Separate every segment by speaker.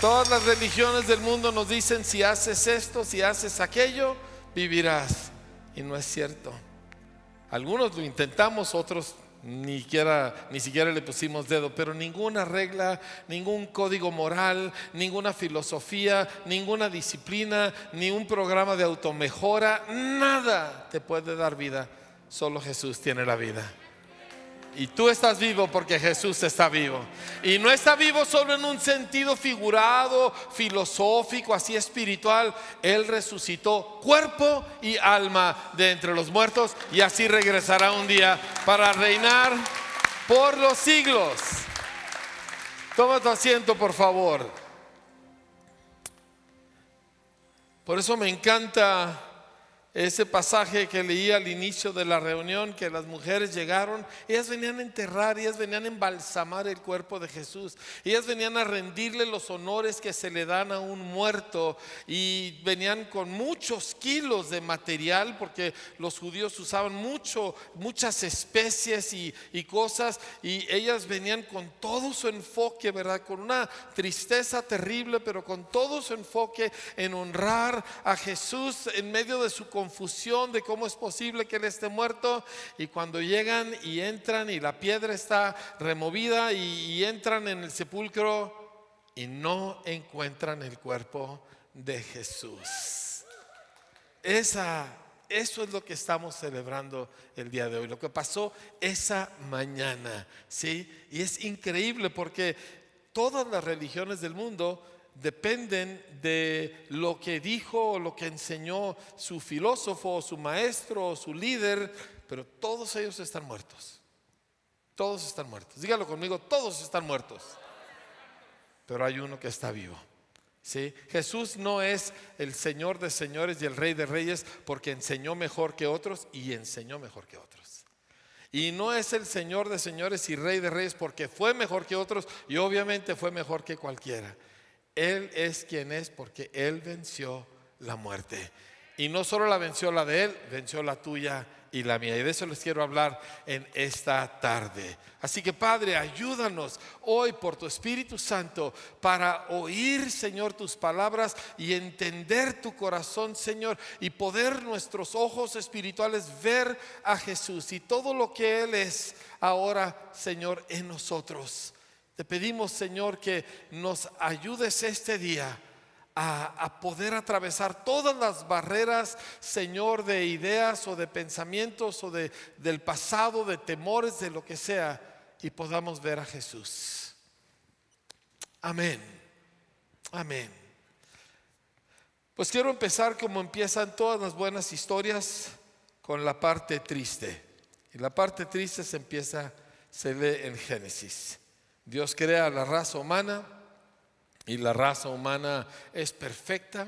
Speaker 1: Todas las religiones del mundo nos dicen: si haces esto, si haces aquello, vivirás. Y no es cierto. Algunos lo intentamos, otros ni siquiera le pusimos dedo. Pero ninguna regla, ningún código moral, ninguna filosofía, ninguna disciplina, ni un programa de automejora, nada te puede dar vida. Solo Jesús tiene la vida. Y tú estás vivo porque Jesús está vivo. Y no está vivo solo en un sentido figurado, filosófico, así espiritual. Él resucitó cuerpo y alma de entre los muertos, y así regresará un día para reinar por los siglos. Toma tu asiento, por favor. Por eso me encanta ese pasaje que leí al inicio de la reunión, que las mujeres llegaron, ellas venían a enterrar, ellas venían a embalsamar el cuerpo de Jesús, ellas venían a rendirle los honores que se le dan a un muerto, y venían con muchos kilos de material, porque los judíos usaban muchas especies y cosas, y ellas venían con todo su enfoque, ¿verdad? Con una tristeza terrible, pero con todo su enfoque en honrar a Jesús en medio de su confusión de cómo es posible que Él esté muerto. Y cuando llegan y entran y la piedra está removida y entran en el sepulcro y no encuentran el cuerpo de Jesús. Eso es lo que estamos celebrando el día de hoy, lo que pasó esa mañana, ¿sí? Y es increíble porque todas las religiones del mundo dependen de lo que dijo o lo que enseñó su filósofo, su maestro o su líder, pero todos ellos están muertos. Todos están muertos. Dígalo conmigo: todos están muertos. Pero hay uno que está vivo, ¿sí? Jesús no es el Señor de señores y el Rey de reyes porque enseñó mejor que otros y enseñó mejor que otros. Y no es el Señor de señores y Rey de reyes porque fue mejor que otros y obviamente fue mejor que cualquiera. Él es quien es porque Él venció la muerte. Y no solo la venció la de Él, venció la tuya y la mía. Y de eso les quiero hablar en esta tarde. Así que, Padre, ayúdanos hoy por tu Espíritu Santo para oír, Señor, tus palabras y entender tu corazón, Señor, y poder nuestros ojos espirituales ver a Jesús y todo lo que Él es ahora, Señor, en nosotros. Te pedimos, Señor, que nos ayudes este día a poder atravesar todas las barreras, Señor, de ideas o de pensamientos o del pasado, de temores, de lo que sea, y podamos ver a Jesús. Amén. Amén. Pues quiero empezar como empiezan todas las buenas historias, con la parte triste. Y la parte triste se lee en Génesis. Dios crea a la raza humana y la raza humana es perfecta.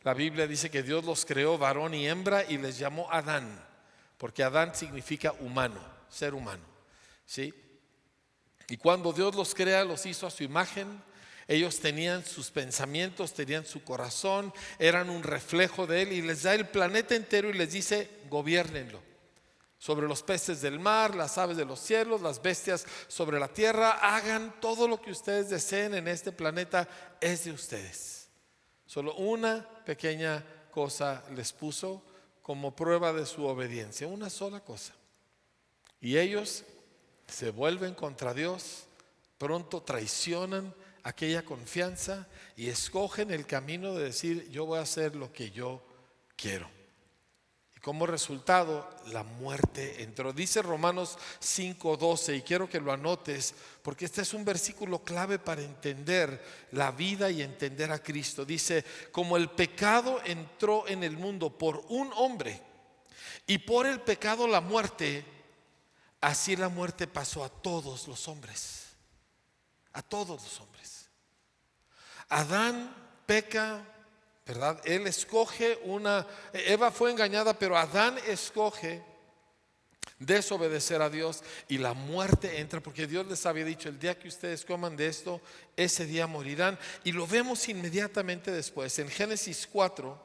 Speaker 1: La Biblia dice que Dios los creó varón y hembra y les llamó Adán, porque Adán significa humano, ser humano, ¿sí? Y cuando Dios los crea, los hizo a su imagen. Ellos tenían sus pensamientos, tenían su corazón, eran un reflejo de Él, y les da el planeta entero y les dice: gobiérnenlo. Sobre los peces del mar, las aves de los cielos, las bestias sobre la tierra, hagan todo lo que ustedes deseen en este planeta, es de ustedes. Solo una pequeña cosa les puso como prueba de su obediencia, una sola cosa. Y ellos se vuelven contra Dios, pronto traicionan aquella confianza y escogen el camino de decir: yo voy a hacer lo que yo quiero. Como resultado, la muerte entró. Dice Romanos 5:12, y quiero que lo anotes porque este es un versículo clave para entender la vida y entender a Cristo. Dice: como el pecado entró en el mundo por un hombre y por el pecado la muerte, así la muerte pasó a todos los hombres. A todos los hombres. Adán peca, ¿verdad? Él escoge Eva fue engañada, pero Adán escoge desobedecer a Dios y la muerte entra, porque Dios les había dicho: el día que ustedes coman de esto, ese día morirán. Y lo vemos inmediatamente después en Génesis 4,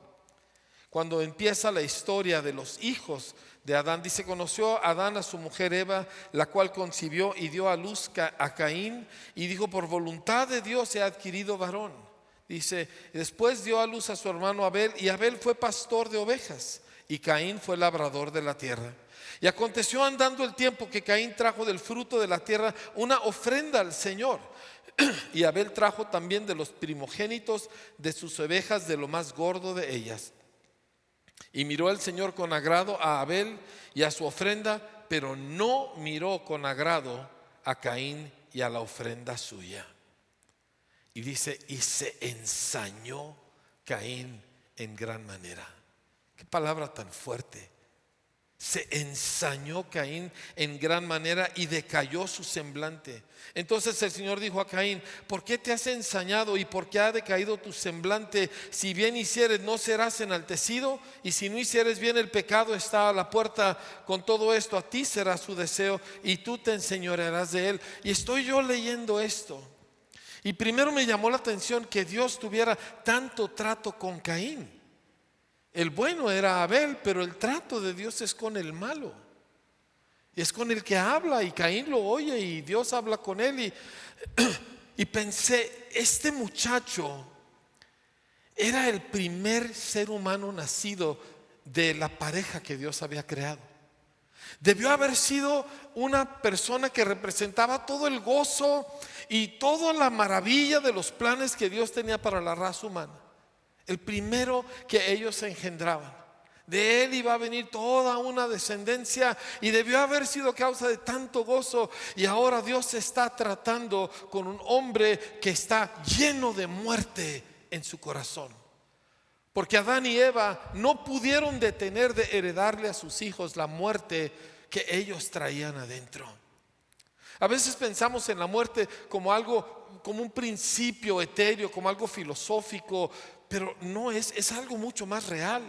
Speaker 1: cuando empieza la historia de los hijos de Adán. Dice: conoció Adán a su mujer Eva, la cual concibió y dio a luz a Caín, y dijo: por voluntad de Dios he adquirido varón. Dice, después dio a luz a su hermano Abel, y Abel fue pastor de ovejas, y Caín fue labrador de la tierra. Y aconteció andando el tiempo que Caín trajo del fruto de la tierra una ofrenda al Señor. Y Abel trajo también de los primogénitos de sus ovejas, de lo más gordo de ellas. Y miró el Señor con agrado a Abel y a su ofrenda, pero no miró con agrado a Caín y a la ofrenda suya. Y dice, y se ensañó Caín en gran manera. Qué palabra tan fuerte. Se ensañó Caín en gran manera y decayó su semblante. Entonces el Señor dijo a Caín: ¿por qué te has ensañado y por qué ha decaído tu semblante? Si bien hicieres, no serás enaltecido, y si no hicieres bien, el pecado está a la puerta. Con todo esto, a ti será su deseo y tú te enseñorearás de él. Y estoy yo leyendo esto, y primero me llamó la atención que Dios tuviera tanto trato con Caín. El bueno era Abel, pero el trato de Dios es con el malo. Es con el que habla, y Caín lo oye y Dios habla con él. Y pensé, este muchacho era el primer ser humano nacido de la pareja que Dios había creado. Debió haber sido una persona que representaba todo el gozo y toda la maravilla de los planes que Dios tenía para la raza humana. El primero que ellos engendraban. De él iba a venir toda una descendencia, y debió haber sido causa de tanto gozo. Y ahora Dios está tratando con un hombre que está lleno de muerte en su corazón. Porque Adán y Eva no pudieron detener de heredarle a sus hijos la muerte que ellos traían adentro. A veces pensamos en la muerte como algo, como un principio etéreo, como algo filosófico, pero no es algo mucho más real.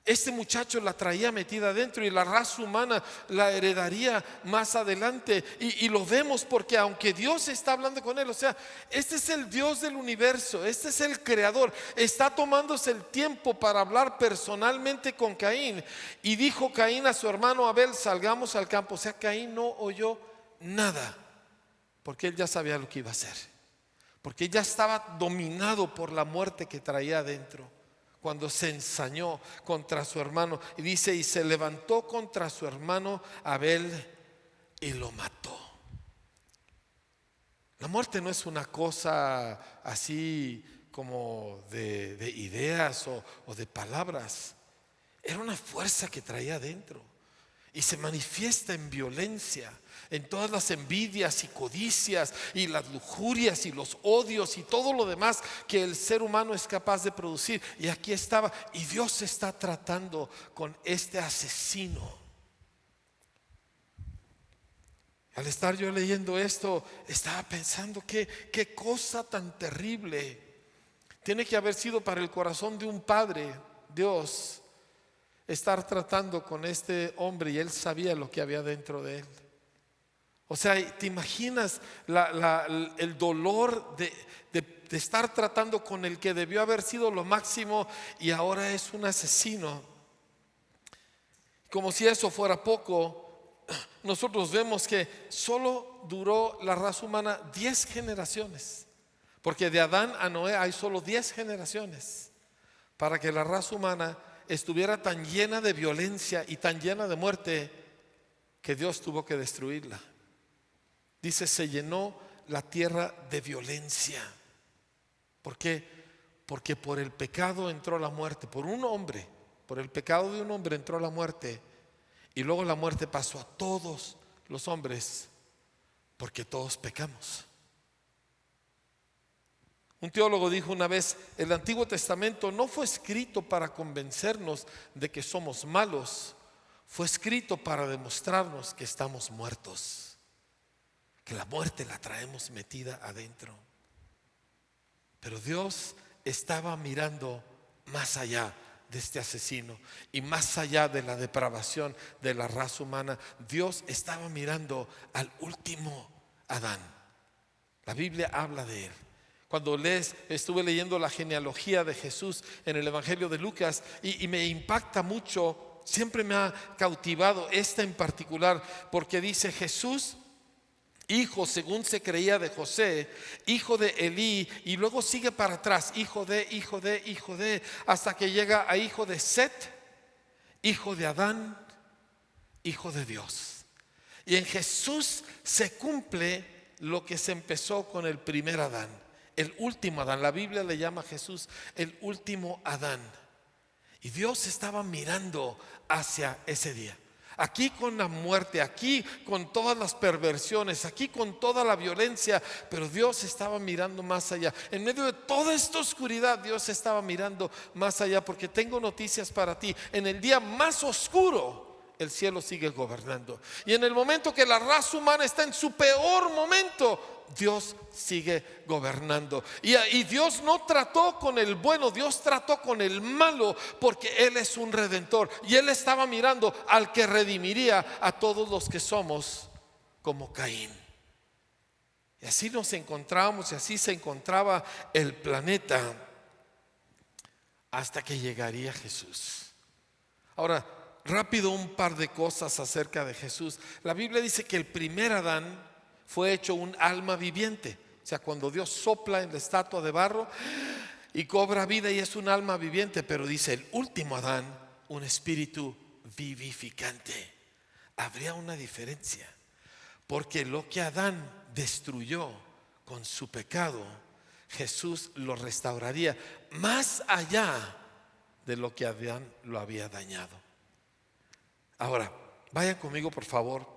Speaker 1: Este muchacho la traía metida adentro, y la raza humana la heredaría más adelante. Y lo vemos porque aunque Dios está hablando con él, o sea, este es el Dios del universo, este es el creador, está tomándose el tiempo para hablar personalmente con Caín. Y dijo Caín a su hermano Abel: salgamos al campo. O sea, Caín no oyó nada, porque él ya sabía lo que iba a hacer, porque ya estaba dominado por la muerte que traía adentro. Cuando se ensañó contra su hermano, y dice, y se levantó contra su hermano Abel y lo mató. La muerte no es una cosa así como de ideas o de palabras. Era una fuerza que traía adentro, y se manifiesta en violencia, en todas las envidias y codicias y las lujurias y los odios y todo lo demás que el ser humano es capaz de producir. Y aquí estaba, y Dios está tratando con este asesino. Al estar yo leyendo esto, estaba pensando qué cosa tan terrible tiene que haber sido para el corazón de un padre, Dios, estar tratando con este hombre, y él sabía lo que había dentro de él. O sea, ¿te imaginas el dolor de estar tratando con el que debió haber sido lo máximo, y ahora es un asesino? Como si eso fuera poco, nosotros vemos que solo duró la raza humana 10 generaciones, porque de Adán a Noé hay solo 10 generaciones para que la raza humana estuviera tan llena de violencia y tan llena de muerte que Dios tuvo que destruirla. Dice, se llenó la tierra de violencia. ¿Por qué? Porque por el pecado entró la muerte. Por un hombre, por el pecado de un hombre entró la muerte. Y luego la muerte pasó a todos los hombres, porque todos pecamos. Un teólogo dijo una vez: el Antiguo Testamento no fue escrito para convencernos de que somos malos, fue escrito para demostrarnos que estamos muertos, que la muerte la traemos metida adentro. Pero Dios estaba mirando más allá de este asesino y más allá de la depravación de la raza humana. Dios estaba mirando al último Adán. La Biblia habla de él. Cuando estuve leyendo la genealogía de Jesús en el Evangelio de Lucas, y me impacta mucho, siempre me ha cautivado esta en particular, porque dice: Jesús hijo, según se creía, de José, hijo de Elí, y luego sigue para atrás, hijo de, hasta que llega a hijo de Set, hijo de Adán, hijo de Dios. Y en Jesús se cumple lo que se empezó con el primer Adán, el último Adán. La Biblia le llama a Jesús el último Adán. Y Dios estaba mirando hacia ese día. Aquí con la muerte, aquí con todas las perversiones, aquí con toda la violencia, pero Dios estaba mirando más allá. En medio de toda esta oscuridad, Dios estaba mirando más allá, porque tengo noticias para ti. En el día más oscuro, el cielo sigue gobernando. Y en el momento que la raza humana está en su peor momento, Dios sigue gobernando. Y Dios no trató con el bueno, Dios trató con el malo, porque Él es un redentor. Y Él estaba mirando al que redimiría a todos los que somos como Caín. Y así nos encontramos, y así se encontraba el planeta, hasta que llegaría Jesús. Ahora, rápido, un par de cosas acerca de Jesús. La Biblia dice que el primer Adán fue hecho un alma viviente. O sea, cuando Dios sopla en la estatua de barro y cobra vida, y es un alma viviente. Pero dice el último Adán, un espíritu vivificante. Habría una diferencia, porque lo que Adán destruyó con su pecado, Jesús lo restauraría más allá de lo que Adán lo había dañado. Ahora, vayan conmigo por favor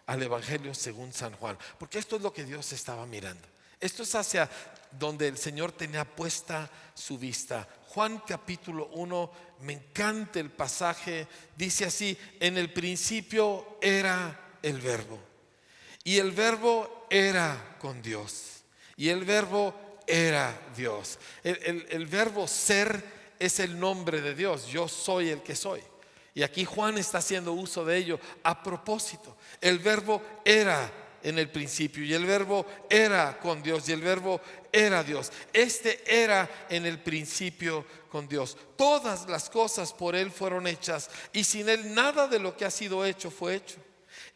Speaker 1: al Evangelio según San Juan, porque esto es lo que Dios estaba mirando. Esto es hacia donde el Señor tenía puesta su vista. Juan capítulo 1, me encanta el pasaje. Dice así: en el principio era el verbo, y el verbo era con Dios, y el verbo era Dios. El verbo ser es el nombre de Dios. Yo soy el que soy. Y aquí Juan está haciendo uso de ello a propósito. El verbo era en el principio, y el verbo era con Dios, y el verbo era Dios. Este era en el principio con Dios. Todas las cosas por Él fueron hechas, y sin Él nada de lo que ha sido hecho fue hecho.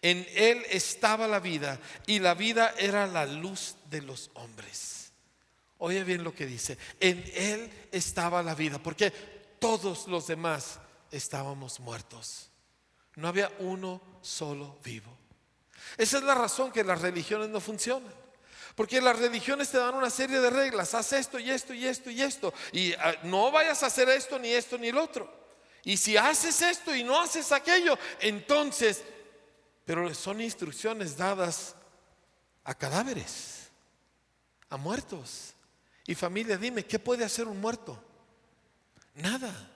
Speaker 1: En Él estaba la vida, y la vida era la luz de los hombres. Oye bien lo que dice: en Él estaba la vida, porque todos los demás estábamos muertos. No había uno solo vivo. Esa es la razón que las religiones no funcionan, porque las religiones te dan una serie de reglas: haz esto y esto y esto y esto, y no vayas a hacer esto ni esto ni el otro. Y si haces esto y no haces aquello, entonces, pero son instrucciones dadas a cadáveres, a muertos. Y familia, dime, ¿qué puede hacer un muerto? Nada.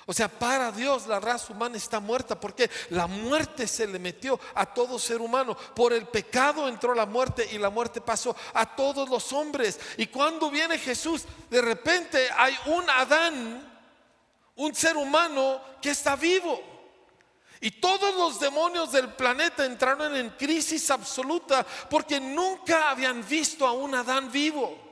Speaker 1: O sea, para Dios la raza humana está muerta, porque la muerte se le metió a todo ser humano. Por el pecado entró la muerte, y la muerte pasó a todos los hombres. Y cuando viene Jesús, de repente hay un Adán, un ser humano que está vivo. Y todos los demonios del planeta entraron en crisis absoluta, porque nunca habían visto a un Adán vivo.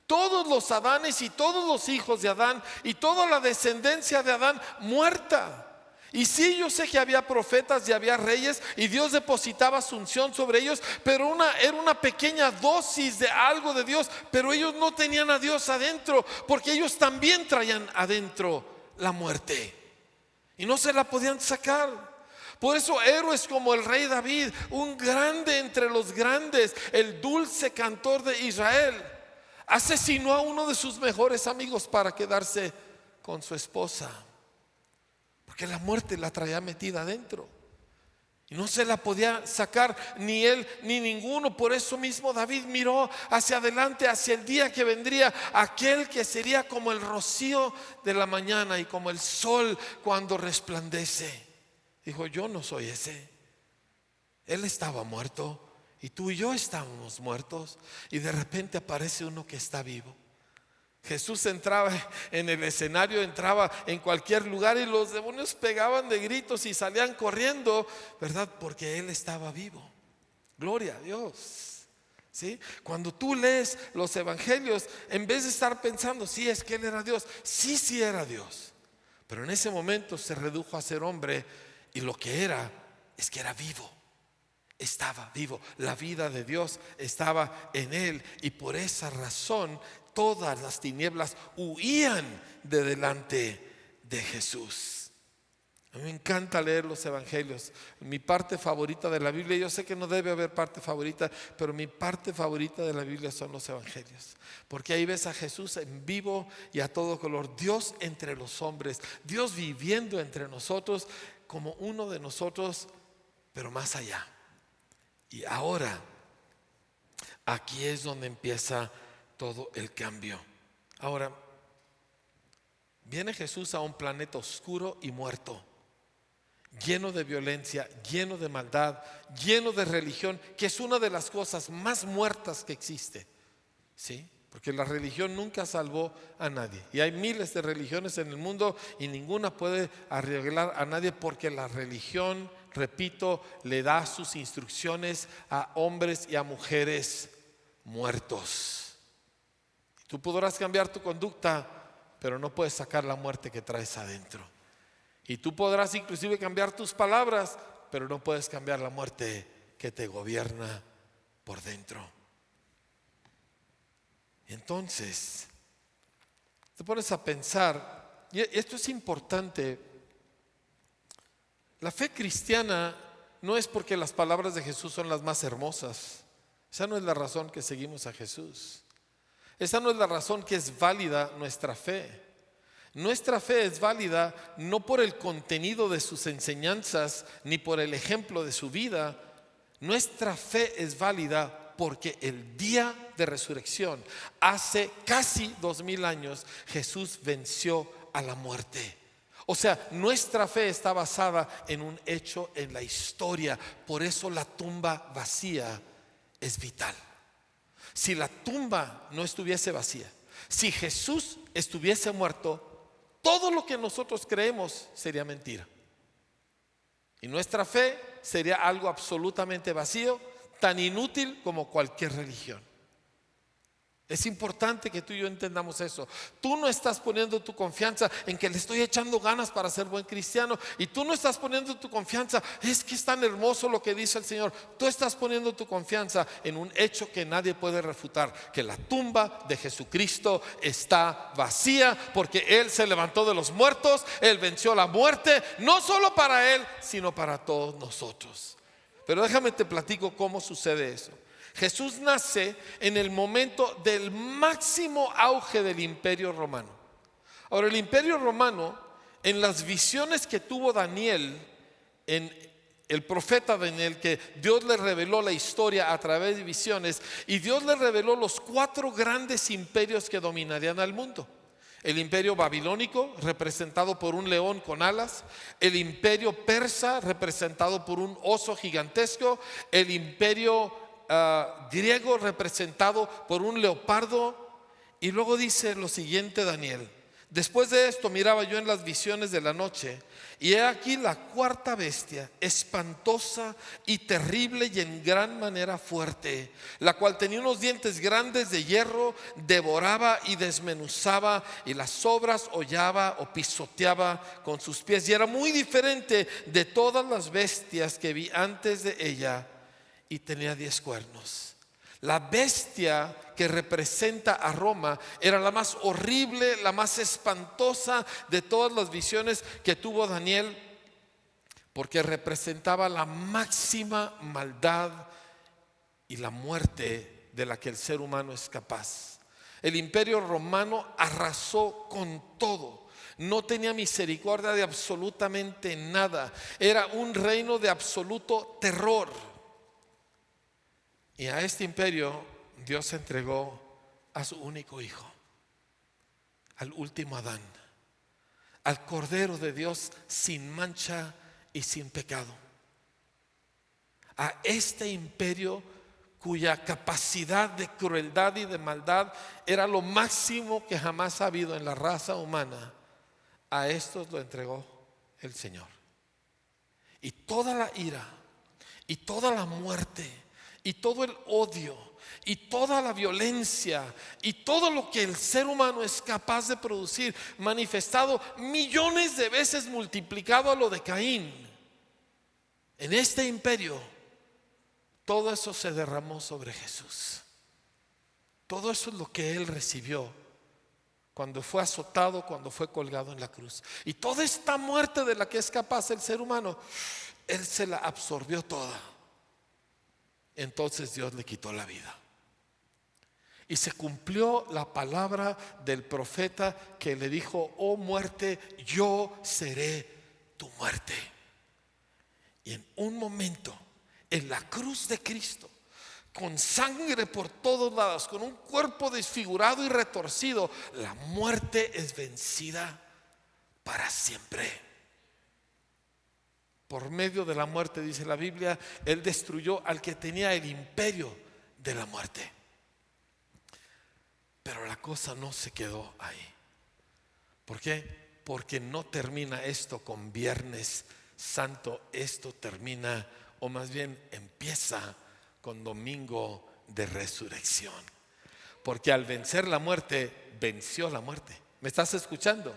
Speaker 1: Todos los Adanes y todos los hijos de Adán y toda la descendencia de Adán muerta. Y sí, yo sé que había profetas y había reyes, y Dios depositaba su unción sobre ellos, pero era una pequeña dosis de algo de Dios. Pero ellos no tenían a Dios adentro, porque ellos también traían adentro la muerte y no se la podían sacar. Por eso héroes como el rey David, un grande entre los grandes, el dulce cantor de Israel, asesinó a uno de sus mejores amigos para quedarse con su esposa, porque la muerte la traía metida adentro y no se la podía sacar ni él ni ninguno. Por eso mismo David miró hacia adelante, hacia el día que vendría, aquel que sería como el rocío de la mañana y como el sol cuando resplandece. Dijo: yo no soy ese. Él estaba muerto, y tú y yo estábamos muertos, y de repente aparece uno que está vivo. Jesús entraba en el escenario, entraba en cualquier lugar, y los demonios pegaban de gritos y salían corriendo, ¿verdad? Porque Él estaba vivo. Gloria a Dios. ¿Sí? Cuando tú lees los evangelios, en vez de estar pensando, sí, es que Él era Dios, sí era Dios, pero en ese momento se redujo a ser hombre, y lo que era es que era vivo. estaba vivo, la vida de Dios estaba en él, y por esa razón todas las tinieblas huían de delante de Jesús. A mí me encanta leer los evangelios. Mi parte favorita de la Biblia, yo sé que no debe haber parte favorita, pero mi parte favorita de la Biblia son los evangelios, porque ahí ves a Jesús en vivo y a todo color, Dios entre los hombres, Dios viviendo entre nosotros como uno de nosotros, pero más allá. Y ahora, aquí es donde empieza todo el cambio. Ahora, viene Jesús a un planeta oscuro y muerto, lleno de violencia, lleno de maldad, lleno de religión, que es una de las cosas más muertas que existe, ¿sí? Porque la religión nunca salvó a nadie. Y hay miles de religiones en el mundo y ninguna puede arreglar a nadie, porque la religión, repito, le da sus instrucciones a hombres y a mujeres muertos. Tú podrás cambiar tu conducta, pero no puedes sacar la muerte que traes adentro. Y tú podrás inclusive cambiar tus palabras, pero no puedes cambiar la muerte que te gobierna por dentro. Entonces, te pones a pensar, y esto es importante, la fe cristiana no es porque las palabras de Jesús son las más hermosas. Esa no es la razón que seguimos a Jesús. Esa no es la razón que es válida nuestra fe. Nuestra fe es válida no por el contenido de sus enseñanzas ni por el ejemplo de su vida. Nuestra fe es válida porque el día de resurrección, hace casi 2000 años, Jesús venció a la muerte. O sea, nuestra fe está basada en un hecho en la historia. Por eso la tumba vacía es vital. Si la tumba no estuviese vacía, si Jesús estuviese muerto, todo lo que nosotros creemos sería mentira. Y nuestra fe sería algo absolutamente vacío, tan inútil como cualquier religión. Es importante que tú y yo entendamos eso. Tú no estás poniendo tu confianza en que le estoy echando ganas para ser buen cristiano, y tú no estás poniendo tu confianza, es que es tan hermoso lo que dice el Señor. Tú estás poniendo tu confianza en un hecho que nadie puede refutar, que la tumba de Jesucristo está vacía, porque Él se levantó de los muertos, Él venció la muerte, no solo para Él, sino para todos nosotros. Pero déjame te platico cómo sucede eso. Jesús nace en el momento del máximo auge del Imperio Romano. Ahora, el Imperio Romano, en las visiones que tuvo Daniel, en el profeta Daniel, que Dios le reveló la historia a través de visiones, y Dios le reveló los 4 grandes imperios que dominarían al mundo. El imperio babilónico, representado por un león con alas; el imperio persa, representado por un oso gigantesco; el imperio griego, representado por un leopardo. Y luego dice lo siguiente Daniel: después de esto miraba yo en las visiones de la noche, y he aquí la 4ª bestia, espantosa y terrible y en gran manera fuerte, la cual tenía unos dientes grandes de hierro, devoraba y desmenuzaba, y las sobras hollaba o pisoteaba con sus pies, y era muy diferente de todas las bestias que vi antes de ella, y tenía 10 cuernos. La bestia que representa a Roma era la más horrible, la más espantosa de todas las visiones que tuvo Daniel, porque representaba la máxima maldad y la muerte de la que el ser humano es capaz. El imperio romano arrasó con todo. No tenía misericordia de absolutamente nada. Era un reino de absoluto terror. Y a este imperio Dios entregó a su único hijo, al último Adán, al Cordero de Dios sin mancha y sin pecado. A este imperio cuya capacidad de crueldad y de maldad era lo máximo que jamás ha habido en la raza humana, a estos lo entregó el Señor. Y toda la ira y toda la muerte y todo el odio y toda la violencia y todo lo que el ser humano es capaz de producir, manifestado millones de veces, multiplicado a lo de Caín, en este imperio todo eso se derramó sobre Jesús. Todo eso es lo que Él recibió cuando fue azotado, cuando fue colgado en la cruz. Y toda esta muerte de la que es capaz el ser humano, Él se la absorbió toda. Entonces Dios le quitó la vida. Y se cumplió la palabra del profeta que le dijo: oh muerte, yo seré tu muerte. Y en un momento, en la cruz de Cristo, con sangre por todos lados, con un cuerpo desfigurado y retorcido, la muerte es vencida para siempre. Por medio de la muerte, dice la Biblia, Él destruyó al que tenía el imperio de la muerte. Pero la cosa no se quedó ahí. ¿Por qué? Porque no termina esto con Viernes Santo. Esto termina, o más bien empieza, con Domingo de Resurrección. Porque al vencer la muerte, venció la muerte. ¿Me estás escuchando?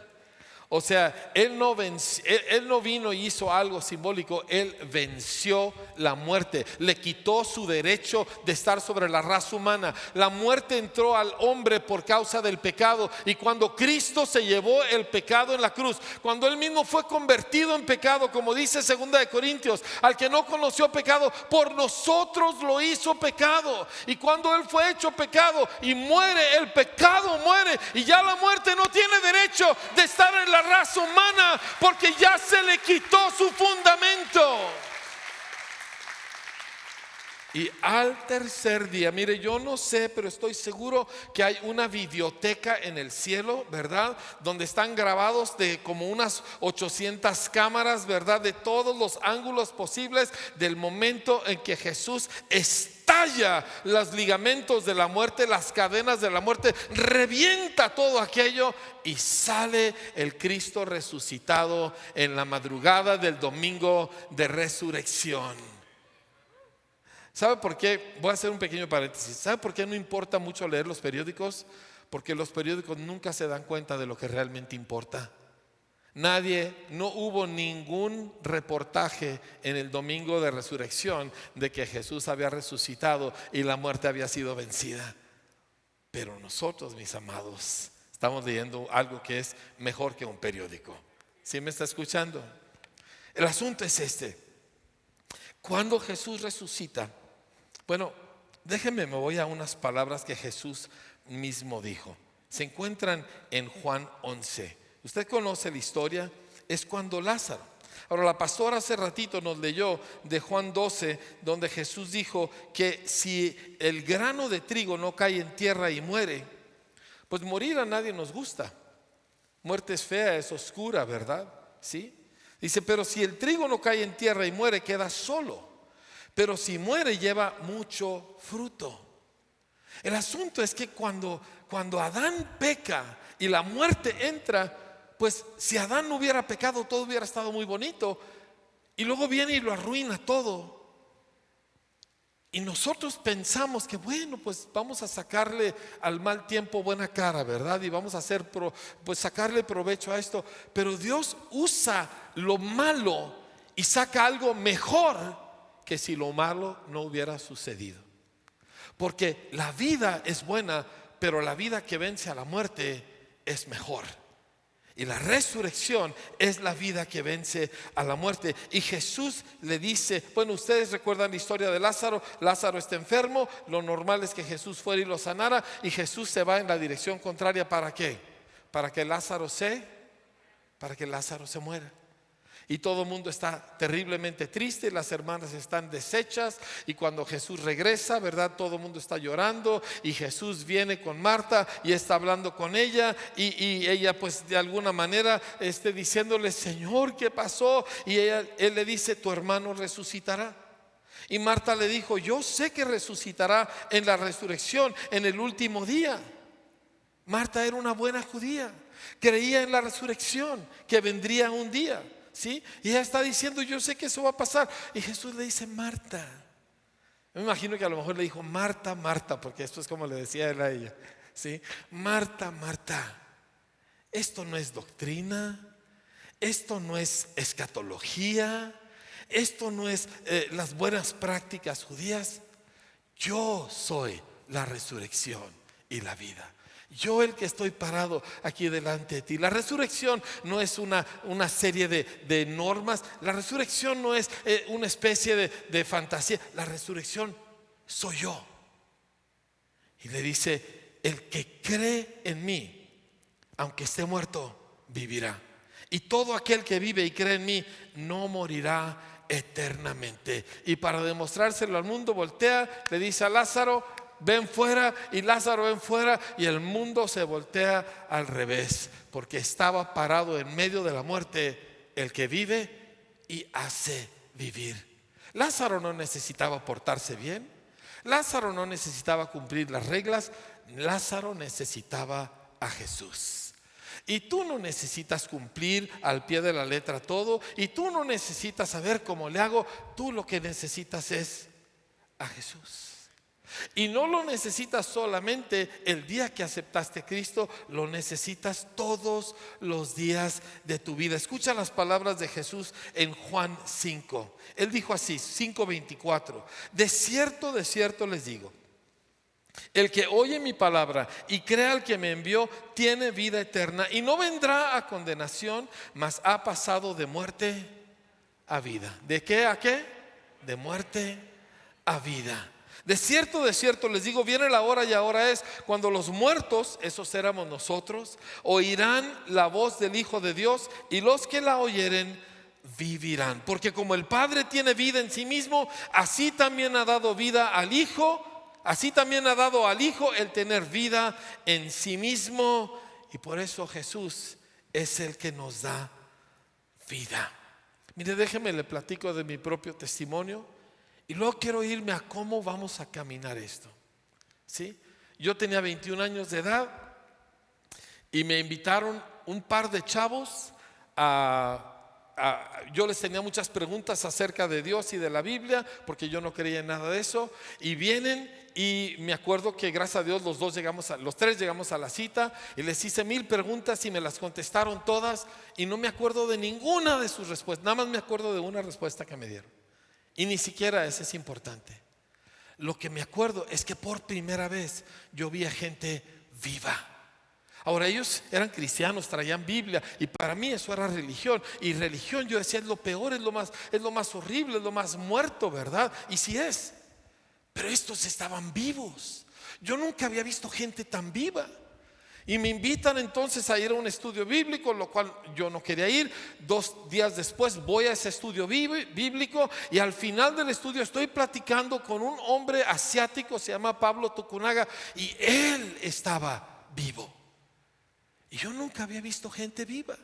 Speaker 1: O sea, él no vino y hizo algo simbólico. Él venció la muerte, le quitó su derecho de estar sobre la raza humana. La muerte entró al hombre por causa del pecado. Y cuando Cristo se llevó el pecado en la cruz, cuando Él mismo fue convertido en pecado, como dice 2 de Corintios, al que no conoció pecado, por nosotros lo hizo pecado. Y cuando Él fue hecho pecado y muere, el pecado muere. Y ya la muerte no tiene derecho de estar en la raza humana, porque ya se le quitó su fundamento. Y al tercer día, mire, yo no sé, pero estoy seguro que hay una videoteca en el cielo, ¿verdad? Donde están grabados de como unas 800 cámaras, ¿verdad? De todos los ángulos posibles del momento en que Jesús estalla los ligamentos de la muerte, las cadenas de la muerte, revienta todo aquello y sale el Cristo resucitado en la madrugada del Domingo de Resurrección. ¿Sabe por qué? Voy a hacer un pequeño paréntesis. ¿Sabe por qué no importa mucho leer los periódicos? Porque los periódicos nunca se dan cuenta de lo que realmente importa. No hubo ningún reportaje en el Domingo de Resurrección de que Jesús había resucitado y la muerte había sido vencida. Pero nosotros, mis amados, estamos leyendo algo que es mejor que un periódico. ¿Sí me está escuchando? El asunto es este. Cuando Jesús resucita, bueno, me voy a unas palabras que Jesús mismo dijo. Se encuentran en Juan 11. Usted conoce la historia, es cuando Lázaro. Ahora, la pastora hace ratito nos leyó de Juan 12, donde Jesús dijo que si el grano de trigo no cae en tierra y muere, pues morir a nadie nos gusta. Muerte es fea, es oscura, ¿verdad? ¿Sí? Dice, pero si el trigo no cae en tierra y muere, queda solo. Pero si muere, lleva mucho fruto. El asunto es que cuando Adán peca y la muerte entra, pues si Adán no hubiera pecado, todo hubiera estado muy bonito. Y luego viene y lo arruina todo. Y nosotros pensamos que bueno, pues vamos a sacarle al mal tiempo buena cara, ¿verdad? Y vamos a pues sacarle provecho a esto. Pero Dios usa lo malo y saca algo mejor que si lo malo no hubiera sucedido. Porque la vida es buena, pero la vida que vence a la muerte es mejor. Y la resurrección es la vida que vence a la muerte. Y Jesús le dice, bueno, ustedes recuerdan la historia de Lázaro. Lázaro está enfermo, lo normal es que Jesús fuera y lo sanara. Y Jesús se va en la dirección contraria. ¿Para qué? Para que Lázaro se muera. Y todo el mundo está terriblemente triste, las hermanas están deshechas. Y cuando Jesús regresa, ¿verdad? Todo el mundo está llorando. Y Jesús viene con Marta y está hablando con ella. Y ella pues de alguna manera diciéndole, Señor, ¿qué pasó? Y él le dice, tu hermano resucitará. Y Marta le dijo, yo sé que resucitará en la resurrección, en el último día. Marta era una buena judía, creía en la resurrección, que vendría un día. ¿Sí? Y ella está diciendo, yo sé que eso va a pasar. Y Jesús le dice, Marta. Yo me imagino que a lo mejor le dijo, Marta, Marta, porque esto es como le decía él a ella, ¿sí? Marta, Marta, esto no es doctrina, esto no es escatología, Esto no es las buenas prácticas judías. Yo soy la resurrección y la vida. Yo el que estoy parado aquí delante de ti. La resurrección no es una serie de normas. La resurrección no es una especie de fantasía. La resurrección soy yo. Y le dice, el que cree en mí, aunque esté muerto, vivirá. Y todo aquel que vive y cree en mí no morirá eternamente. Y para demostrárselo al mundo, voltea, le dice a Lázaro, ven fuera, y Lázaro ven fuera, y el mundo se voltea al revés, porque estaba parado en medio de la muerte el que vive y hace vivir. Lázaro no necesitaba portarse bien, Lázaro no necesitaba cumplir las reglas, Lázaro necesitaba a Jesús. Y tú no necesitas cumplir al pie de la letra todo, y tú no necesitas saber cómo le hago. Tú lo que necesitas es a Jesús. Y no lo necesitas solamente el día que aceptaste a Cristo, lo necesitas todos los días de tu vida. Escucha las palabras de Jesús en Juan 5. Él dijo así, 5:24: de cierto les digo, el que oye mi palabra y crea al que me envió tiene vida eterna y no vendrá a condenación, mas ha pasado de muerte a vida. ¿De qué a qué? De muerte a vida. De cierto les digo, viene la hora y ahora es cuando los muertos, esos éramos nosotros, oirán la voz del Hijo de Dios, y los que la oyeren vivirán. Porque como el Padre tiene vida en sí mismo, así también ha dado vida al Hijo, así también ha dado al Hijo el tener vida en sí mismo. Y por eso Jesús es el que nos da vida. Mire, déjeme le platico de mi propio testimonio. Y luego quiero irme a cómo vamos a caminar esto. ¿Sí? Yo tenía 21 años de edad y me invitaron un par de chavos yo les tenía muchas preguntas acerca de Dios y de la Biblia, porque yo no creía en nada de eso. Y vienen, y me acuerdo que gracias a Dios los tres llegamos a la cita, y les hice 1000 preguntas y me las contestaron todas, y no me acuerdo de ninguna de sus respuestas. Nada más me acuerdo de una respuesta que me dieron. Y ni siquiera ese es importante. Lo que me acuerdo es que por primera vez yo vi a gente viva. Ahora, ellos eran cristianos, traían Biblia, y para mí eso era religión. Y religión, yo decía, es lo peor, es lo más horrible, es lo más muerto, ¿verdad? Y sí es. Pero estos estaban vivos. Yo nunca había visto gente tan viva. Y me invitan entonces a ir a un estudio bíblico, lo cual yo no quería ir. 2 días después voy a ese estudio bíblico, y al final del estudio estoy platicando con un hombre asiático, se llama Pablo Tokunaga, y él estaba vivo. Y yo nunca había visto gente viva.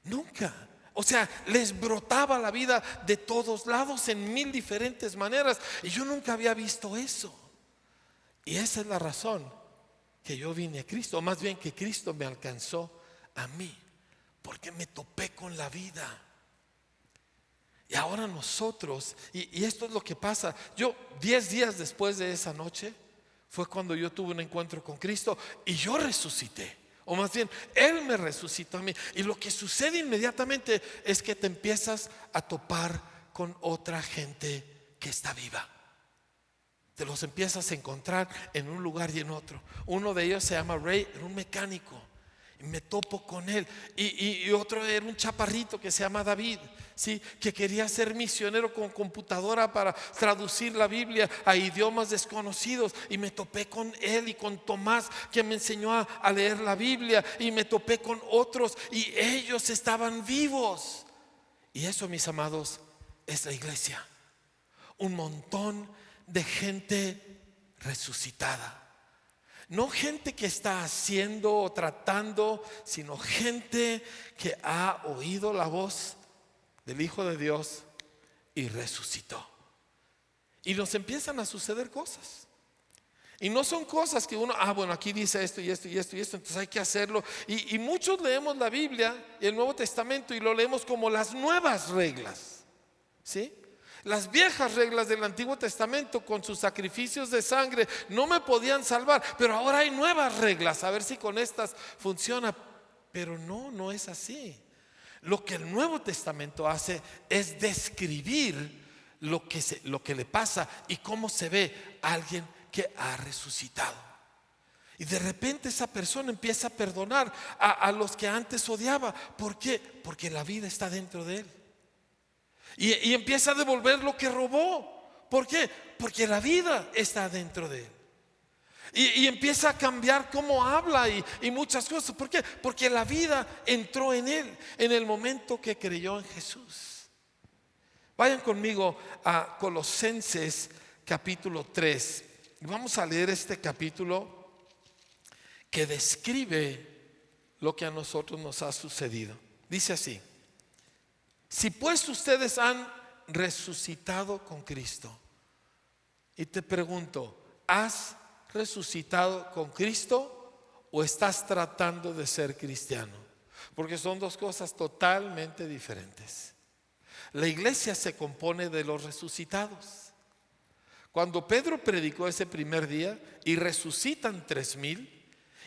Speaker 1: Nunca. O sea, les brotaba la vida de todos lados en 1000 diferentes maneras, y yo nunca había visto eso. Y esa es la razón que yo vine a Cristo, o más bien que Cristo me alcanzó a mí, porque me topé con la vida. Y ahora nosotros, y esto es lo que pasa. Yo 10 días después de esa noche fue cuando yo tuve un encuentro con Cristo, y yo resucité, o más bien Él me resucitó a mí. Y lo que sucede inmediatamente es que te empiezas a topar con otra gente que está viva. Te los empiezas a encontrar en un lugar y en otro. Uno de ellos se llama Ray, era un mecánico, y me topo con él. Y otro era un chaparrito que se llama David, ¿sí? Que quería ser misionero con computadora para traducir la Biblia a idiomas desconocidos. Y me topé con él, y con Tomás, que me enseñó a leer la Biblia. Y me topé con otros, y ellos estaban vivos. Y eso, mis amados, es la iglesia. Un montón de gente resucitada. No gente que está haciendo o tratando, sino gente que ha oído la voz del Hijo de Dios y resucitó. Y nos empiezan a suceder cosas. Y no son cosas que uno, bueno, aquí dice esto y esto y esto y esto, entonces hay que hacerlo. Y muchos leemos la Biblia, el Nuevo Testamento, y lo leemos como las nuevas reglas, ¿sí? Las viejas reglas del Antiguo Testamento con sus sacrificios de sangre no me podían salvar, pero ahora hay nuevas reglas, a ver si con estas funciona. Pero no es así. Lo que el Nuevo Testamento hace es describir lo que le pasa y cómo se ve a alguien que ha resucitado. Y de repente esa persona empieza a perdonar a los que antes odiaba. ¿Por qué? Porque la vida está dentro de él. Y empieza a devolver lo que robó. ¿Por qué? Porque la vida está dentro de él. Y empieza a cambiar cómo habla y muchas cosas. ¿Por qué? Porque la vida entró en él en el momento que creyó en Jesús. Vayan conmigo a Colosenses capítulo 3. Vamos a leer este capítulo que describe lo que a nosotros nos ha sucedido. Dice así: si pues ustedes han resucitado con Cristo. Y te pregunto, ¿has resucitado con Cristo o estás tratando de ser cristiano? Porque son dos cosas totalmente diferentes. La iglesia se compone de los resucitados. Cuando Pedro predicó ese primer día y resucitan 3,000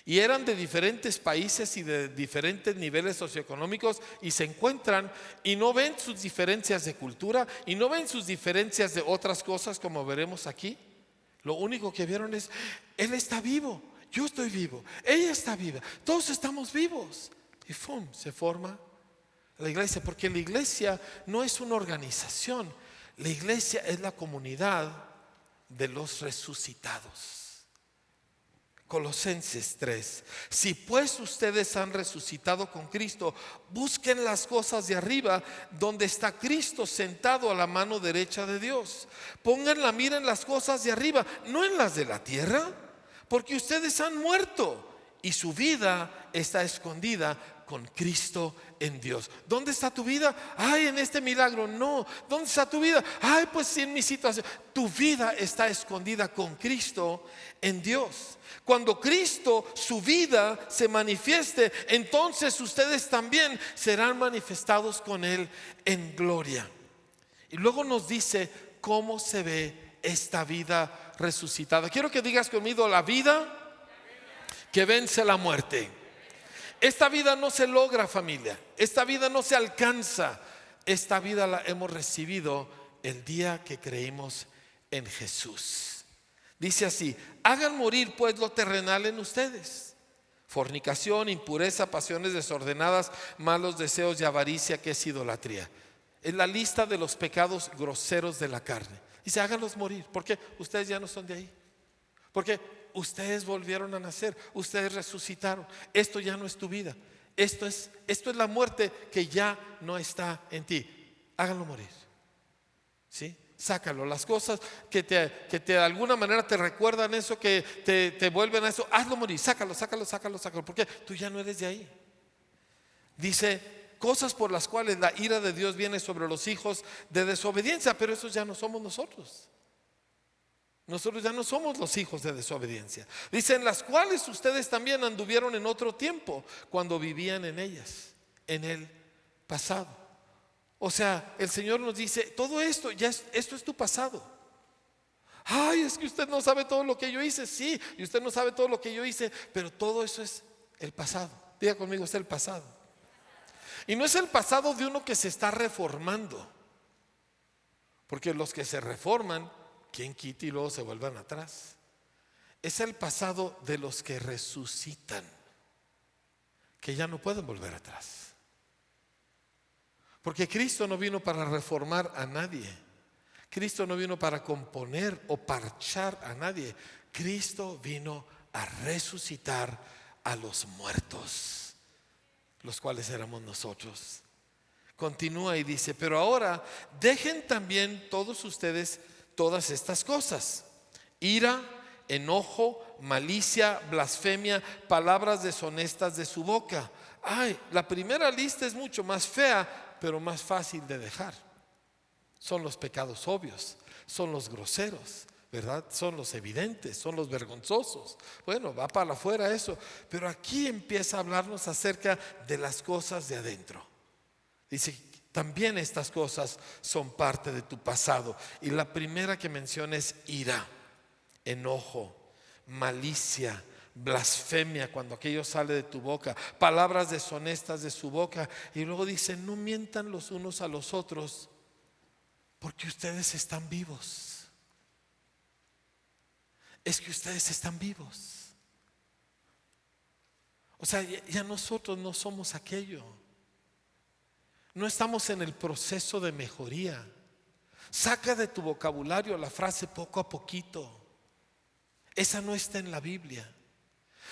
Speaker 1: y eran de diferentes países y de diferentes niveles socioeconómicos y se encuentran y no ven sus diferencias de cultura y no ven sus diferencias de otras cosas como veremos aquí. Lo único que vieron es: él está vivo, yo estoy vivo, ella está viva, todos estamos vivos. Y ¡fum!, se forma la iglesia. Porque la iglesia no es una organización, la iglesia es la comunidad de los resucitados. Colosenses 3: si pues ustedes han resucitado con Cristo, busquen las cosas de arriba, donde está Cristo sentado a la mano derecha de Dios. Pongan la mira en las cosas de arriba, no en las de la tierra, porque ustedes han muerto y su vida está escondida con Cristo en Dios. ¿Dónde está tu vida? Ay, en este milagro. No. ¿Dónde está tu vida? Ay, pues sí, en mi situación. Tu vida está escondida con Cristo en Dios. Cuando Cristo, su vida, se manifieste, entonces ustedes también serán manifestados con Él en gloria. Y luego nos dice cómo se ve esta vida resucitada. Quiero que digas conmigo: la vida que vence la muerte. Esta vida no se logra, familia. Esta vida no se alcanza. Esta vida la hemos recibido el día que creímos en Jesús. Dice así: hagan morir pues lo terrenal en ustedes: fornicación, impureza, pasiones desordenadas, malos deseos y avaricia, que es idolatría. Es la lista de los pecados groseros de la carne. Dice: háganlos morir. Porque ustedes ya no son de ahí. Porque ustedes volvieron a nacer, ustedes resucitaron. Esto ya no es tu vida. Esto es la muerte que ya no está en ti. Háganlo morir. ¿Sí? Sácalo. Las cosas que de alguna manera te recuerdan eso, que te vuelven a eso, hazlo morir. Sácalo. Porque tú ya no eres de ahí. Dice: cosas por las cuales la ira de Dios viene sobre los hijos de desobediencia. Pero esos ya no somos nosotros. Nosotros ya no somos los hijos de desobediencia. Dice: en las cuales ustedes también anduvieron en otro tiempo, cuando vivían en ellas, en el pasado. O sea, el Señor nos dice: todo esto, esto es tu pasado. Ay, es que usted no sabe todo lo que yo hice. Sí, y usted no sabe todo lo que yo hice, pero todo eso es el pasado. Diga conmigo: es el pasado. Y no es el pasado de uno que se está reformando. Porque los que se reforman, ¿quién quita y luego se vuelvan atrás? Es el pasado de los que resucitan, que ya no pueden volver atrás. Porque Cristo no vino para reformar a nadie. Cristo no vino para componer o parchar a nadie. Cristo vino a resucitar a los muertos, los cuales éramos nosotros. Continúa y dice: pero ahora dejen también todos ustedes todas estas cosas: ira, enojo, malicia, blasfemia, palabras deshonestas de su boca. Ay, la primera lista es mucho más fea, pero más fácil de dejar. Son los pecados obvios, son los groseros, ¿verdad? Son los evidentes, son los vergonzosos. Bueno, va para afuera eso. Pero aquí empieza a hablarnos acerca de las cosas de adentro. Dice: también estas cosas son parte de tu pasado. Y la primera que menciona es ira, enojo, malicia, blasfemia cuando aquello sale de tu boca, palabras deshonestas de su boca. Y luego dice: no mientan los unos a los otros, porque ustedes están vivos. Es que ustedes están vivos. O sea, ya nosotros no somos aquello. No estamos en el proceso de mejoría. Saca de tu vocabulario la frase poco a poquito. Esa no está en la Biblia.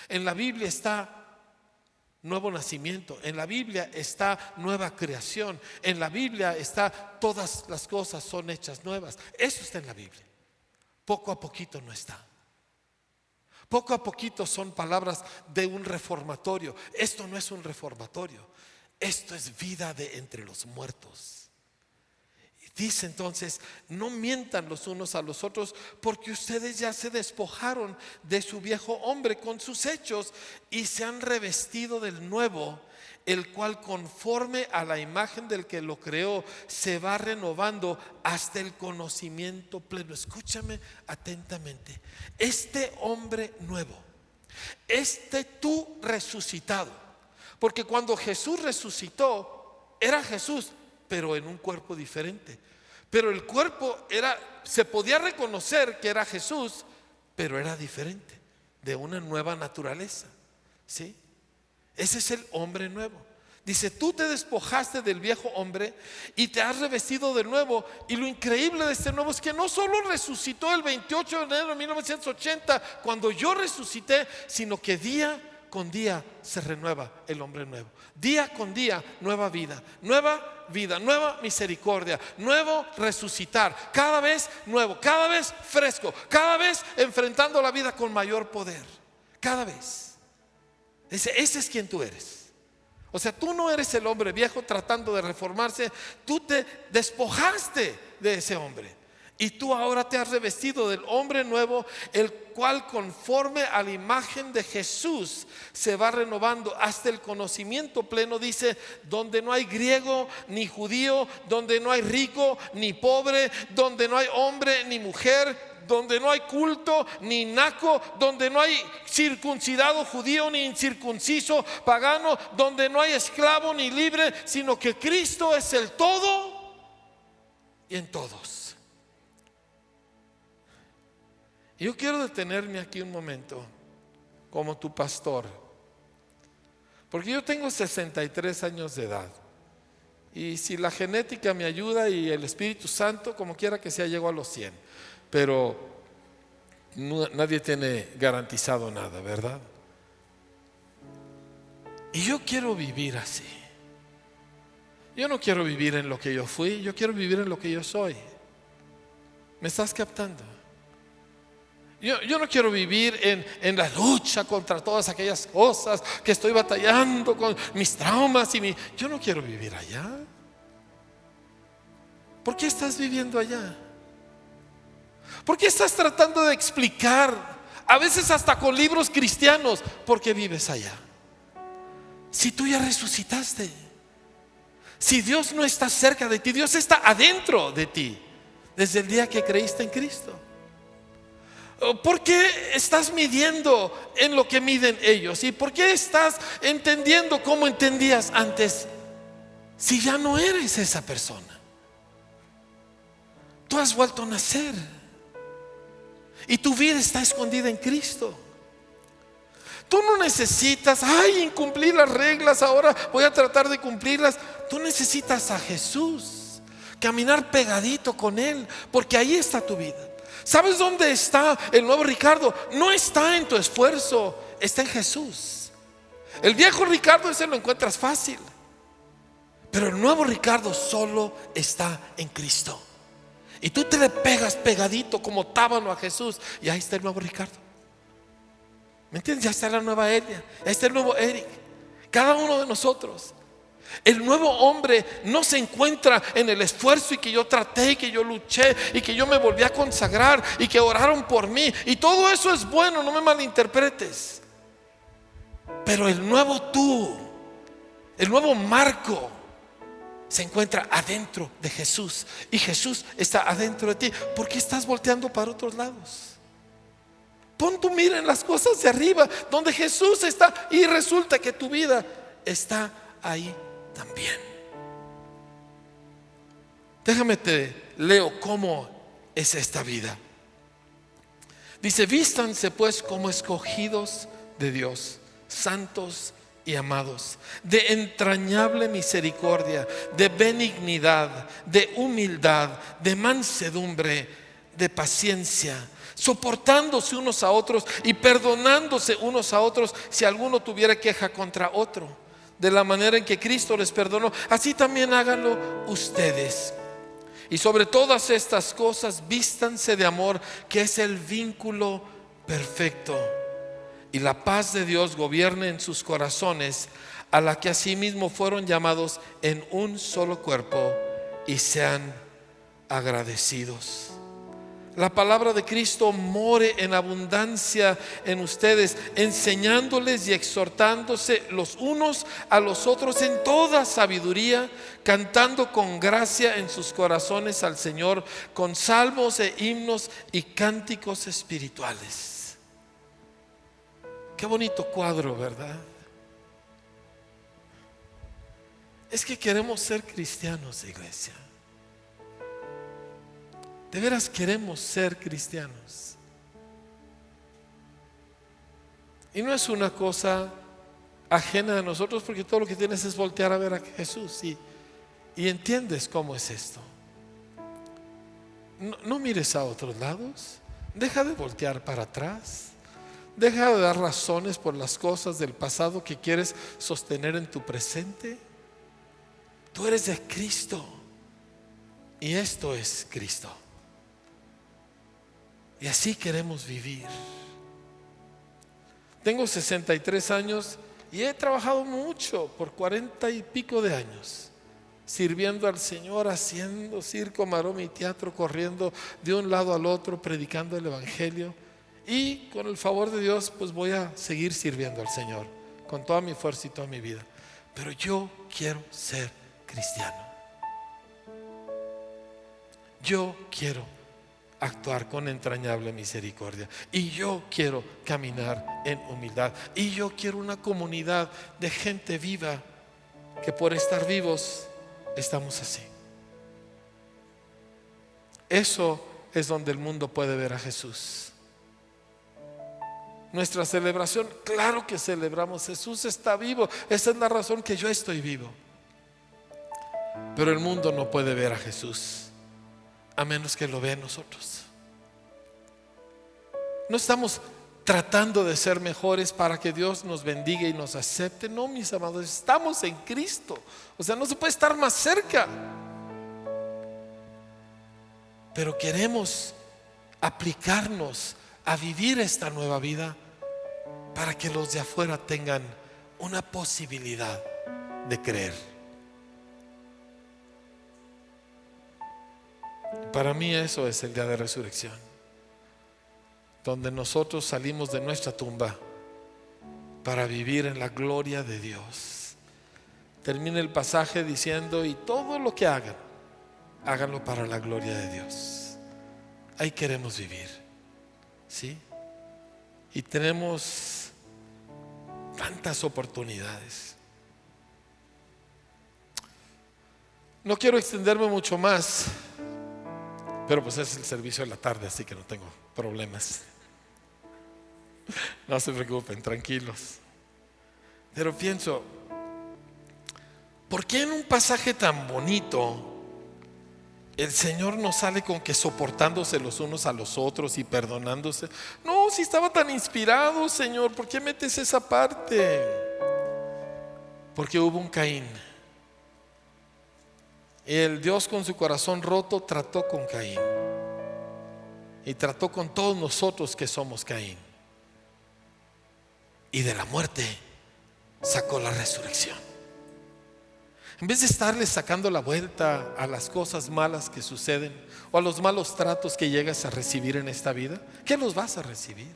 Speaker 1: En la Biblia está nuevo nacimiento. En la Biblia está nueva creación. En la Biblia está todas las cosas son hechas nuevas. Eso está en la Biblia. Poco a poquito no está. Poco a poquito son palabras de un reformatorio. Esto no es un reformatorio. Esto es vida de entre los muertos. Dice entonces: no mientan los unos a los otros, porque ustedes ya se despojaron de su viejo hombre con sus hechos y se han revestido del nuevo, el cual conforme a la imagen del que lo creó se va renovando hasta el conocimiento pleno. Escúchame atentamente. Este hombre nuevo, este tú resucitado, porque cuando Jesús resucitó era Jesús, pero en un cuerpo diferente. Pero el cuerpo se podía reconocer que era Jesús, pero era diferente, de una nueva naturaleza. ¿Sí? Ese es el hombre nuevo. Dice: tú te despojaste del viejo hombre y te has revestido de nuevo. Y lo increíble de este nuevo es que no solo resucitó el 28 de enero de 1980 cuando yo resucité, sino que día con día se renueva el hombre nuevo. Día con día nueva vida, nueva misericordia, nuevo resucitar. Cada vez nuevo, cada vez fresco, cada vez enfrentando la vida con mayor poder. Cada vez. Ese es quien tú eres. O sea, tú no eres el hombre viejo tratando de reformarse. Tú te despojaste de ese hombre y tú ahora te has revestido del hombre nuevo, el cual conforme a la imagen de Jesús se va renovando hasta el conocimiento pleno. Dice: donde no hay griego ni judío, donde no hay rico ni pobre, donde no hay hombre ni mujer, donde no hay culto ni naco, donde no hay circuncidado judío ni incircunciso pagano, donde no hay esclavo ni libre, sino que Cristo es el todo y en todos. Yo quiero detenerme aquí un momento como tu pastor, porque yo tengo 63 años de edad, y si la genética me ayuda y el Espíritu Santo, como quiera que sea, llego a los 100. Pero nadie tiene garantizado nada, ¿verdad? Y yo quiero vivir así. Yo no quiero vivir en lo que yo fui, yo quiero vivir en lo que yo soy. ¿Me estás captando? Yo no quiero vivir en la lucha contra todas aquellas cosas que estoy batallando con mis traumas yo no quiero vivir allá. ¿Por qué estás viviendo allá? ¿Por qué estás tratando de explicar, a veces hasta con libros cristianos, por qué vives allá? Si tú ya resucitaste, si Dios no está cerca de ti, Dios está adentro de ti desde el día que creíste en Cristo. ¿Por qué estás midiendo en lo que miden ellos? ¿Y por qué estás entendiendo como entendías antes si ya no eres esa persona? Tú has vuelto a nacer y tu vida está escondida en Cristo. Tú no necesitas incumplir las reglas, ahora voy a tratar de cumplirlas. Tú necesitas a Jesús, caminar pegadito con Él, porque ahí está tu vida. ¿Sabes dónde está el nuevo Ricardo? No está en tu esfuerzo, está en Jesús. El viejo Ricardo, ese lo encuentras fácil, pero el nuevo Ricardo solo está en Cristo. Y tú te le pegas pegadito como tábano a Jesús, y ahí está el nuevo Ricardo. ¿Me entiendes? Ya está la nueva Elia, ya está el nuevo Eric. Cada uno de nosotros. El nuevo hombre no se encuentra en el esfuerzo y que yo traté y que yo luché y que yo me volví a consagrar y que oraron por mí, y todo eso es bueno, no me malinterpretes. Pero el nuevo tú, el nuevo Marco, se encuentra adentro de Jesús, y Jesús está adentro de ti. ¿Por qué estás volteando para otros lados? Pon tu mira en las cosas de arriba, donde Jesús está, y resulta que tu vida está ahí también. Déjame te leo cómo es esta vida. Dice: vístanse pues como escogidos de Dios, santos y amados, de entrañable misericordia, de benignidad, de humildad, de mansedumbre, de paciencia, soportándose unos a otros y perdonándose unos a otros si alguno tuviera queja contra otro. De la manera en que Cristo les perdonó, así también háganlo ustedes. Y sobre todas estas cosas vístanse de amor, que es el vínculo perfecto. Y la paz de Dios gobierne en sus corazones, a la que asimismo fueron llamados en un solo cuerpo, y sean agradecidos. La palabra de Cristo more en abundancia en ustedes, enseñándoles y exhortándose los unos a los otros en toda sabiduría, cantando con gracia en sus corazones al Señor, con salmos e himnos y cánticos espirituales. Qué bonito cuadro, ¿verdad? Es que queremos ser cristianos, iglesia. De veras queremos ser cristianos. Y no es una cosa ajena a nosotros, porque todo lo que tienes es voltear a ver a Jesús y entiendes cómo es esto. No mires a otros lados. Deja de voltear para atrás. Deja de dar razones por las cosas del pasado que quieres sostener en tu presente. Tú eres de Cristo, y esto es Cristo. Y así queremos vivir. Tengo 63 años y he trabajado mucho por 40 y pico de años, sirviendo al Señor, haciendo circo, maroma y teatro, corriendo de un lado al otro, predicando el Evangelio. Y con el favor de Dios, pues voy a seguir sirviendo al Señor con toda mi fuerza y toda mi vida. Pero yo quiero ser cristiano. Yo quiero actuar con entrañable misericordia, y yo quiero caminar en humildad, y yo quiero una comunidad de gente viva, que por estar vivos estamos así. Eso es donde el mundo puede ver a Jesús. Nuestra celebración, claro que celebramos, Jesús está vivo, esa es la razón que yo estoy vivo. Pero el mundo no puede ver a Jesús a menos que lo vea en nosotros. No estamos tratando de ser mejores para que Dios nos bendiga y nos acepte. No, mis amados, estamos en Cristo. O sea, no se puede estar más cerca. Pero queremos aplicarnos a vivir esta nueva vida para que los de afuera tengan una posibilidad de creer. Para mí eso es el día de resurrección, donde nosotros salimos de nuestra tumba para vivir en la gloria de Dios. Termina el pasaje diciendo: y todo lo que hagan, háganlo para la gloria de Dios. Ahí queremos vivir, ¿sí? Y tenemos tantas oportunidades. No quiero extenderme mucho más, pero pues es el servicio de la tarde, así que no tengo problemas. No se preocupen, tranquilos. Pero pienso, ¿por qué en un pasaje tan bonito el Señor nos sale con que soportándose los unos a los otros y perdonándose? No, si estaba tan inspirado, Señor, ¿por qué metes esa parte? Porque hubo un Caín. El Dios, con su corazón roto, trató con Caín, y trató con todos nosotros que somos Caín, y de la muerte sacó la resurrección. En vez de estarle sacando la vuelta a las cosas malas que suceden o a los malos tratos que llegas a recibir en esta vida, ¿qué los vas a recibir?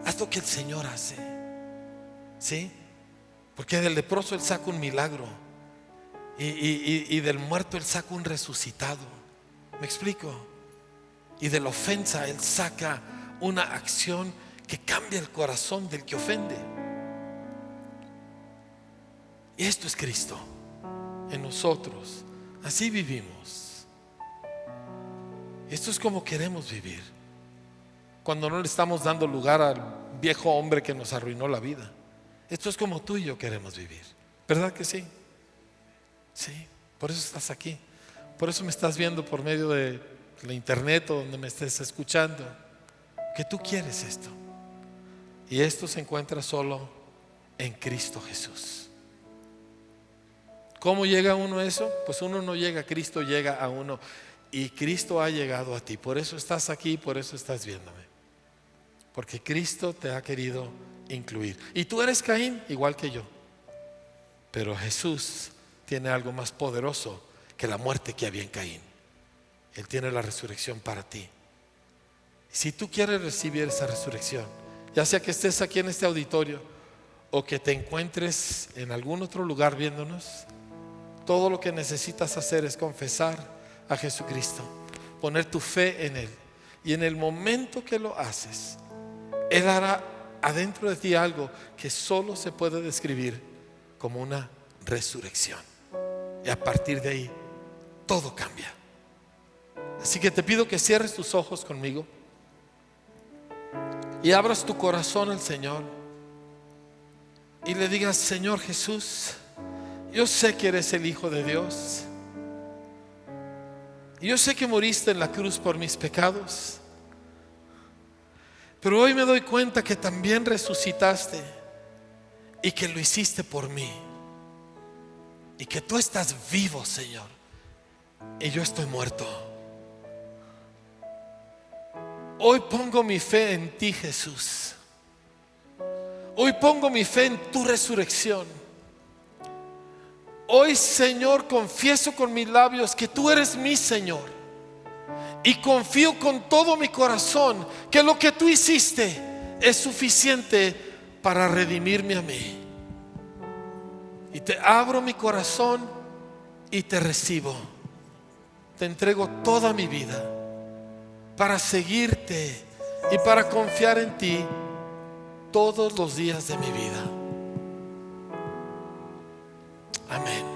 Speaker 1: Haz lo que el Señor hace, ¿sí? Porque del leproso Él saca un milagro, y del muerto Él saca un resucitado. ¿Me explico? Y de la ofensa Él saca una acción que cambia el corazón del que ofende. Y esto es Cristo en nosotros. Así vivimos. Esto es como queremos vivir, cuando no le estamos dando lugar al viejo hombre que nos arruinó la vida. Esto es como tú y yo queremos vivir, ¿verdad que sí? Sí, por eso estás aquí. Por eso me estás viendo por medio de la internet o donde me estés escuchando, que tú quieres esto. Y esto se encuentra solo en Cristo Jesús. ¿Cómo llega uno a eso? Pues uno no llega a Cristo, llega a uno. Y Cristo ha llegado a ti. Por eso estás aquí, por eso estás viéndome. Porque Cristo te ha querido incluir. Y tú eres Caín igual que yo. Pero Jesús tiene algo más poderoso que la muerte que había en Caín. Él tiene la resurrección para ti. Y si tú quieres recibir esa resurrección, ya sea que estés aquí en este auditorio o que te encuentres en algún otro lugar viéndonos, todo lo que necesitas hacer es confesar a Jesucristo, poner tu fe en Él. Y en el momento que lo haces, Él hará adentro de ti algo que solo se puede describir como una resurrección. Y a partir de ahí, todo cambia. Así que te pido que cierres tus ojos conmigo y abras tu corazón al Señor y le digas: Señor Jesús, yo sé que eres el Hijo de Dios. Yo sé que moriste en la cruz por mis pecados, pero hoy me doy cuenta que también resucitaste y que lo hiciste por mí, y que tú estás vivo, Señor, y yo estoy muerto. Hoy pongo mi fe en ti, Jesús. Hoy pongo mi fe en tu resurrección. Hoy, Señor, confieso con mis labios que tú eres mi Señor, y confío con todo mi corazón que lo que tú hiciste es suficiente para redimirme a mí. Y te abro mi corazón y te recibo. Te entrego toda mi vida para seguirte y para confiar en ti todos los días de mi vida. Amén.